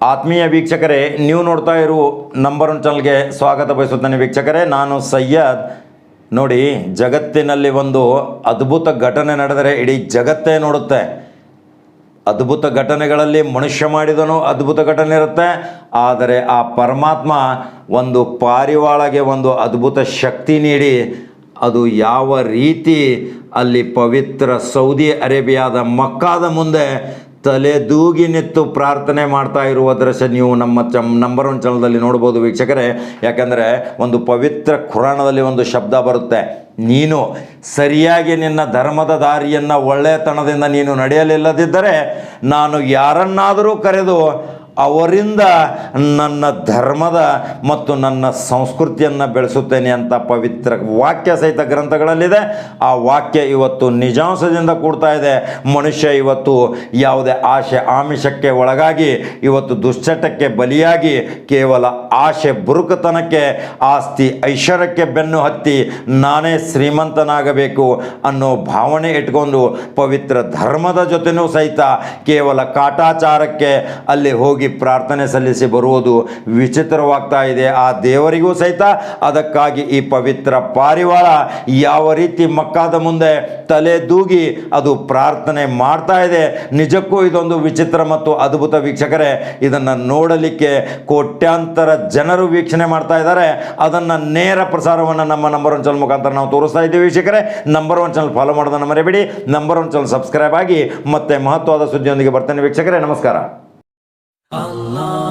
ಆತ್ಮೀಯ ವೀಕ್ಷಕರೇ, ನೀವು ನೋಡ್ತಾ ಇರುವ ನಂಬರ್ ಒನ್ ಚಾನಲ್ಗೆ ಸ್ವಾಗತ ಬಯಸುತ್ತೇನೆ. ವೀಕ್ಷಕರೇ, ನಾನು ಸಯ್ಯದ್. ನೋಡಿ, ಜಗತ್ತಿನಲ್ಲಿ ಒಂದು ಅದ್ಭುತ ಘಟನೆ ನಡೆದರೆ ಇಡೀ ಜಗತ್ತೇ ನೋಡುತ್ತೆ. ಅದ್ಭುತ ಘಟನೆಗಳಲ್ಲಿ ಮನುಷ್ಯ ಮಾಡಿದನು ಅದ್ಭುತ ಘಟನೆ ಇರುತ್ತೆ, ಆದರೆ ಆ ಪರಮಾತ್ಮ ಒಂದು ಪಾರಿವಾಳಗೆ ಒಂದು ಅದ್ಭುತ ಶಕ್ತಿ ನೀಡಿ ಅದು ಯಾವ ರೀತಿ ಅಲ್ಲಿ ಪವಿತ್ರ ಸೌದಿ ಅರೇಬಿಯಾದ ಮಕ್ಕಾದ ಮುಂದೆ ತಲೆದೂಗಿ ನಿಂತು ಪ್ರಾರ್ಥನೆ ಮಾಡ್ತಾ ಇರುವ ದೃಶ್ಯ ನೀವು ನಮ್ಮ ನಂಬರ್ ಒನ್ ಚಾನಲ್ದಲ್ಲಿ ನೋಡ್ಬೋದು ವೀಕ್ಷಕರೇ. ಯಾಕಂದರೆ ಒಂದು ಪವಿತ್ರ ಖುರಾನದಲ್ಲಿ ಒಂದು ಶಬ್ದ ಬರುತ್ತೆ, ನೀನು ಸರಿಯಾಗಿ ನಿನ್ನ ಧರ್ಮದ ದಾರಿಯನ್ನು ಒಳ್ಳೆಯತನದಿಂದ ನೀನು ನಡೆಯಲಿಲ್ಲದಿದ್ದರೆ ನಾನು ಯಾರನ್ನಾದರೂ ಕರೆದು ಅವರಿಂದ ನನ್ನ ಧರ್ಮದ ಮತ್ತು ನನ್ನ ಸಂಸ್ಕೃತಿಯನ್ನು ಬೆಳೆಸುತ್ತೇನೆ ಅಂತ ಪವಿತ್ರ ವಾಕ್ಯ ಸಹಿತ ಗ್ರಂಥಗಳಲ್ಲಿದೆ. ಆ ವಾಕ್ಯ ಇವತ್ತು ನಿಜಾಂಶದಿಂದ ಕೂಡ್ತಾ ಇದೆ. ಮನುಷ್ಯ ಇವತ್ತು ಯಾವುದೇ ಆಶೆ ಆಮಿಷಕ್ಕೆ ಒಳಗಾಗಿ ಇವತ್ತು ದುಶ್ಚಟಕ್ಕೆ ಬಲಿಯಾಗಿ ಕೇವಲ ಆಶೆ ಬುರುಕುತನಕ್ಕೆ ಆಸ್ತಿ ಐಶ್ವರ್ಯಕ್ಕೆ ಬೆನ್ನು ಹತ್ತಿ ನಾನೇ ಶ್ರೀಮಂತನಾಗಬೇಕು ಅನ್ನೋ ಭಾವನೆ ಇಟ್ಕೊಂಡು ಪವಿತ್ರ ಧರ್ಮದ ಜೊತೆನೂ ಸಹಿತ ಕೇವಲ ಕಾಟಾಚಾರಕ್ಕೆ ಅಲ್ಲಿ ಹೋಗಿ ಪ್ರಾರ್ಥನೆ ಸಲ್ಲಿಸಿ ಬರುವುದು ವಿಚಿತ್ರವಾಗ್ತಾ ಇದೆ. ಆ ದೇವರಿಗೂ ಸಹಿತ ಅದಕ್ಕಾಗಿ ಈ ಪವಿತ್ರ ಪಾರಿವಾಳ ಯಾವ ರೀತಿ ಮಕ್ಕಾದ ಮುಂದೆ ತಲೆ ದೂಗಿ ಅದು ಪ್ರಾರ್ಥನೆ ಮಾಡ್ತಾ ಇದೆ. ನಿಜಕ್ಕೂ ಇದೊಂದು ವಿಚಿತ್ರ ಮತ್ತು ಅದ್ಭುತ ವೀಕ್ಷಕರೇ. ಇದನ್ನು ನೋಡಲಿಕ್ಕೆ ಕೋಟ್ಯಾಂತರ ಜನರು ವೀಕ್ಷಣೆ ಮಾಡ್ತಾ ಇದ್ದಾರೆ. ಅದನ್ನು ನೇರ ಪ್ರಸಾರವನ್ನು ನಮ್ಮ ನಂಬರ್ ಒನ್ ಚಾನಲ್ ಮುಖಾಂತರ ನಾವು ತೋರಿಸ್ತಾ ಇದ್ದೀವಿ ವೀಕ್ಷಕರೇ. ನಂಬರ್ ಒನ್ ಚಾನಲ್ ಫಾಲೋ ಮಾಡೋದನ್ನು ಮರೆಯಬೇಡಿ. ನಂಬರ್ ಒನ್ ಚಾನಲ್ ಸಬ್ಸ್ಕ್ರೈಬ್ ಆಗಿ ಮತ್ತೆ ಮಹತ್ವದ ಸುದ್ದಿಯೊಂದಿಗೆ ಬರ್ತೇನೆ ವೀಕ್ಷಕರೇ. ನಮಸ್ಕಾರ. Allah